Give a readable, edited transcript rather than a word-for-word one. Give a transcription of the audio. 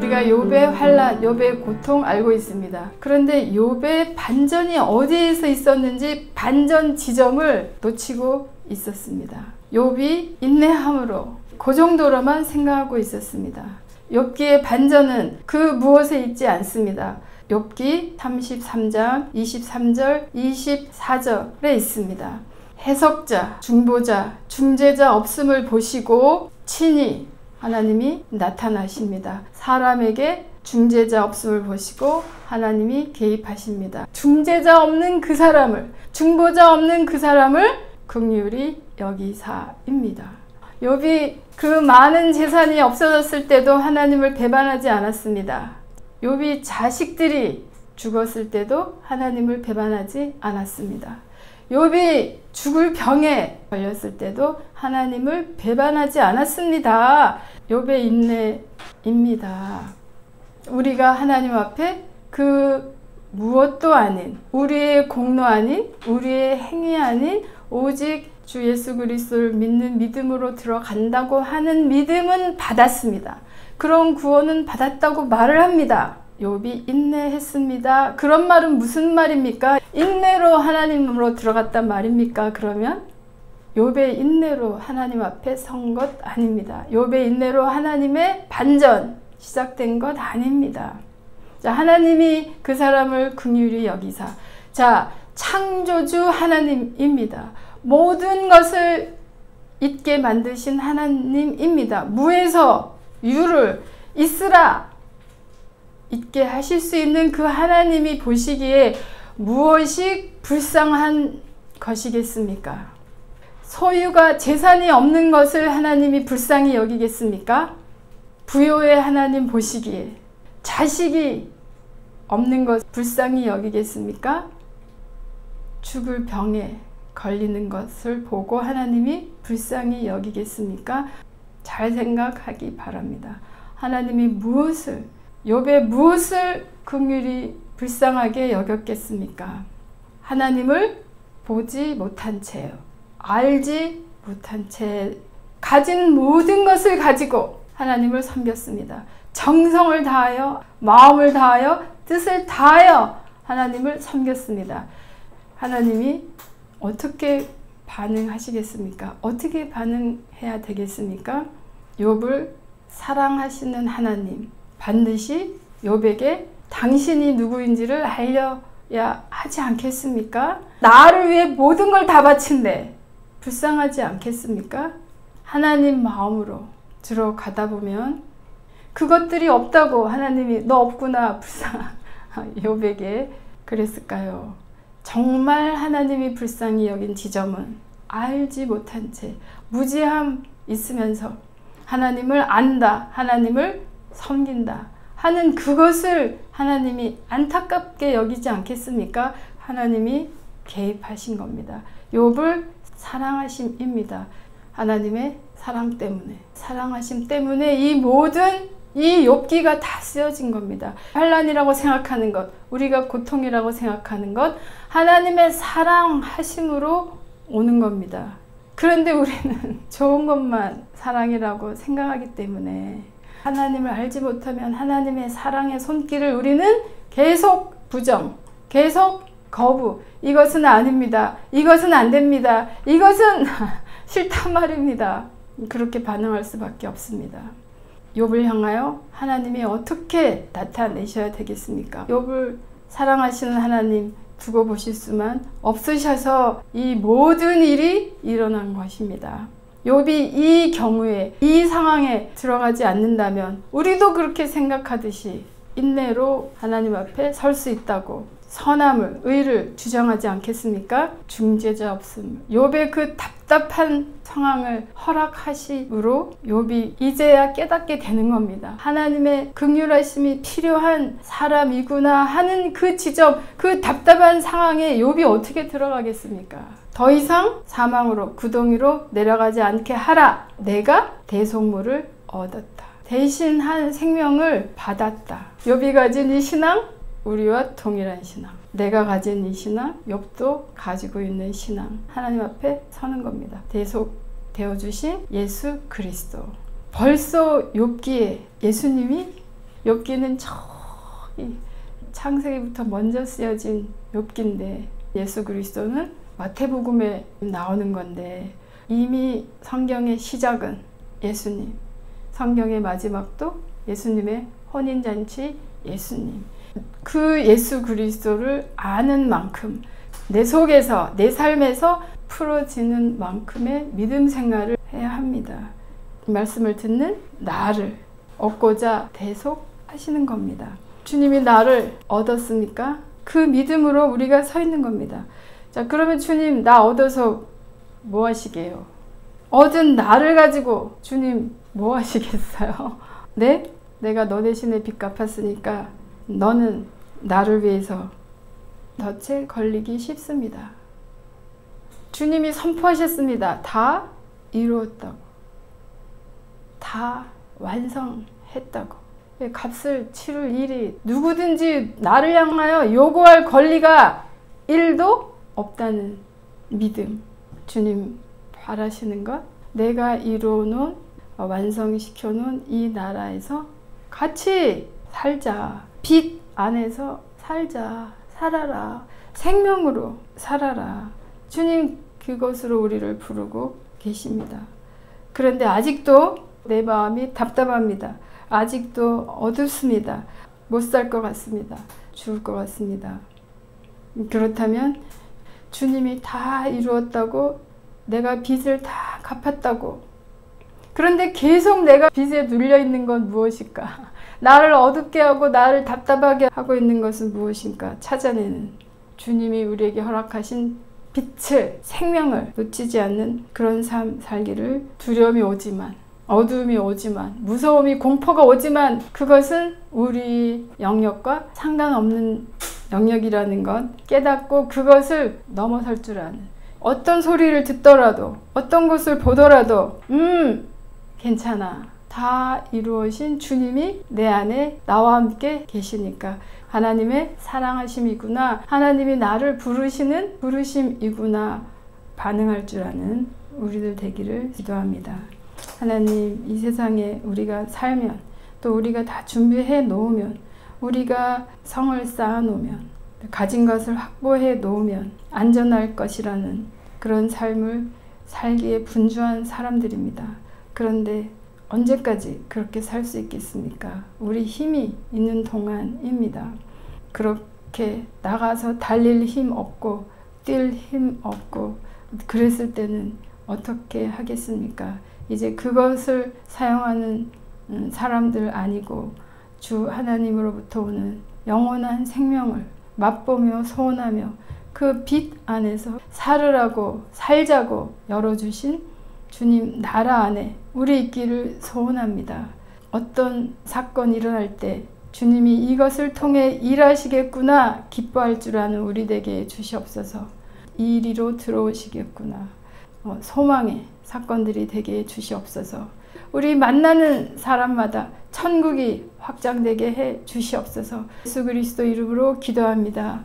우리가 욥의 환난, 욥의 고통 알고 있습니다. 그런데 욥의 반전이 어디에서 있었는지 반전 지점을 놓치고 있었습니다. 욥이 인내함으로 그 정도로만 생각하고 있었습니다. 욥기의 반전은 그 무엇에 있지 않습니다. 욥기 33장 23절 24절에 있습니다. 해석자, 중보자, 중재자 없음을 보시고 친히 하나님이 나타나십니다. 사람에게 중재자 없음을 보시고 하나님이 개입하십니다. 중재자 없는 그 사람을, 중보자 없는 그 사람을 긍휼히 여기사입니다. 욥이 그 많은 재산이 없어졌을 때도 하나님을 배반하지 않았습니다. 욥이 자식들이 죽었을 때도 하나님을 배반하지 않았습니다. 욥이 죽을 병에 걸렸을 때도 하나님을 배반하지 않았습니다. 욥의 인내입니다. 우리가 하나님 앞에 그 무엇도 아닌, 우리의 공로 아닌, 우리의 행위 아닌 오직 주 예수 그리스도를 믿는 믿음으로 들어간다고 하는 믿음은 받았습니다. 그런 구원은 받았다고 말을 합니다. 욥이 인내했습니다. 그런 말은 무슨 말입니까? 인내로 하나님으로 들어갔단 말입니까? 그러면 욥의 인내로 하나님 앞에 선 것 아닙니다. 욥의 인내로 하나님의 반전 시작된 것 아닙니다. 자, 하나님이 그 사람을 긍휼히 여기사. 자, 창조주 하나님입니다. 모든 것을 있게 만드신 하나님입니다. 무에서 유를 있으라 있게 하실 수 있는 그 하나님이 보시기에 무엇이 불쌍한 것이겠습니까? 소유가 재산이 없는 것을 하나님이 불쌍히 여기겠습니까? 부요의 하나님 보시기에 자식이 없는 것 불쌍히 여기겠습니까? 죽을 병에 걸리는 것을 보고 하나님이 불쌍히 여기겠습니까? 잘 생각하기 바랍니다. 하나님이 무엇을, 욥의 무엇을 긍휼히 불쌍하게 여겼겠습니까? 하나님을 보지 못한 채요, 알지 못한 채 가진 모든 것을 가지고 하나님을 섬겼습니다. 정성을 다하여, 마음을 다하여, 뜻을 다하여 하나님을 섬겼습니다. 하나님이 어떻게 반응하시겠습니까? 어떻게 반응해야 되겠습니까? 욥을 사랑하시는 하나님, 반드시 욥에게 당신이 누구인지를 알려야 하지 않겠습니까? 나를 위해 모든 걸 다 바친데 불쌍하지 않겠습니까? 하나님 마음으로 들어가다 보면 그것들이 없다고 하나님이 너 없구나 불쌍한 욥에게 그랬을까요? 정말 하나님이 불쌍히 여긴 지점은 알지 못한 채 무지함 있으면서 하나님을 안다, 하나님을 섬긴다 하는 그것을 하나님이 안타깝게 여기지 않겠습니까? 하나님이 개입하신 겁니다. 욥을 사랑하심입니다. 하나님의 사랑 때문에, 사랑하심 때문에 이 모든 이 욥기가 다 쓰여진 겁니다. 환난이라고 생각하는 것, 우리가 고통이라고 생각하는 것, 하나님의 사랑하심으로 오는 겁니다. 그런데 우리는 좋은 것만 사랑이라고 생각하기 때문에 하나님을 알지 못하면 하나님의 사랑의 손길을 우리는 계속 부정, 계속 거부, 이것은 아닙니다. 이것은 안 됩니다. 이것은 싫단 말입니다. 그렇게 반응할 수밖에 없습니다. 욥을 향하여 하나님이 어떻게 나타내셔야 되겠습니까? 욥을 사랑하시는 하나님 두고 보실 수만 없으셔서 이 모든 일이 일어난 것입니다. 욥이 이 경우에, 이 상황에 들어가지 않는다면 우리도 그렇게 생각하듯이 인내로 하나님 앞에 설 수 있다고 선함을, 의를 주장하지 않겠습니까? 중재자 없음. 욥의 그 답답한 상황을 허락하심으로 욥이 이제야 깨닫게 되는 겁니다. 하나님의 긍휼하심이 필요한 사람이구나 하는 그 지점, 그 답답한 상황에 욥이 어떻게 들어가겠습니까? 더 이상 사망으로, 구덩이로 내려가지 않게 하라. 내가 대속물을 얻었다. 대신 한 생명을 받았다. 욥이 가진 이 신앙, 우리와 동일한 신앙. 내가 가진 이 신앙, 욥도 가지고 있는 신앙. 하나님 앞에 서는 겁니다. 대속 되어주신 예수 그리스도. 벌써 욥기에 예수님이 욥기는 저기 창세기부터 먼저 쓰여진 욥기인데 예수 그리스도는 마태복음에 나오는 건데 이미 성경의 시작은 예수님, 성경의 마지막도 예수님의 혼인잔치 예수님. 그 예수 그리스도를 아는 만큼 내 속에서 내 삶에서 풀어지는 만큼의 믿음 생활을 해야 합니다. 이 말씀을 듣는 나를 얻고자 대속하시는 겁니다. 주님이 나를 얻었으니까 그 믿음으로 우리가 서 있는 겁니다. 자, 그러면 주님 나 얻어서 뭐 하시게요? 얻은 나를 가지고 주님 뭐 하시겠어요? 네? 내가 너 대신에 빚 갚았으니까 너는 나를 위해서 덫에 걸리기 쉽습니다. 주님이 선포하셨습니다. 다 이루었다고. 다 완성했다고. 값을 치를 일이 누구든지 나를 향하여 요구할 권리가 1도 없다는 믿음. 주님 바라시는 것, 내가 이루어놓은 완성시켜놓은 이 나라에서 같이 살자. 빛 안에서 살자. 살아라. 생명으로 살아라. 주님 그것으로 우리를 부르고 계십니다. 그런데 아직도 내 마음이 답답합니다. 아직도 어둡습니다. 못 살 것 같습니다. 죽을 것 같습니다. 그렇다면 주님이 다 이루었다고, 내가 빚을 다 갚았다고, 그런데 계속 내가 빚에 눌려 있는 건 무엇일까? 나를 어둡게 하고 나를 답답하게 하고 있는 것은 무엇인가? 찾아내는 주님이 우리에게 허락하신 빛을, 생명을 놓치지 않는 그런 삶 살기를. 두려움이 오지만, 어두움이 오지만, 무서움이, 공포가 오지만 그것은 우리 영역과 상관없는 영역이라는 것 깨닫고 그것을 넘어설 줄 아는, 어떤 소리를 듣더라도 어떤 것을 보더라도 괜찮아. 다 이루어진 주님이 내 안에 나와 함께 계시니까 하나님의 사랑하심이구나, 하나님이 나를 부르시는 부르심이구나 반응할 줄 아는 우리들 되기를 기도합니다. 하나님, 이 세상에 우리가 살면, 또 우리가 다 준비해 놓으면, 우리가 성을 쌓아 놓으면, 가진 것을 확보해 놓으면 안전할 것이라는 그런 삶을 살기에 분주한 사람들입니다. 그런데 언제까지 그렇게 살 수 있겠습니까? 우리 힘이 있는 동안입니다. 그렇게 나가서 달릴 힘 없고 뛸 힘 없고 그랬을 때는 어떻게 하겠습니까? 이제 그것을 사용하는 사람들 아니고 주 하나님으로부터 오는 영원한 생명을 맛보며 소원하며 그 빛 안에서 살으라고, 살자고 열어주신 주님 나라 안에 우리 있기를 소원합니다. 어떤 사건이 일어날 때 주님이 이것을 통해 일하시겠구나 기뻐할 줄 아는 우리 되게 주시옵소서. 이 이리로 들어오시겠구나. 소망의 사건들이 되게 주시옵소서. 우리 만나는 사람마다 천국이 확장되게 해 주시옵소서. 예수 그리스도 이름으로 기도합니다.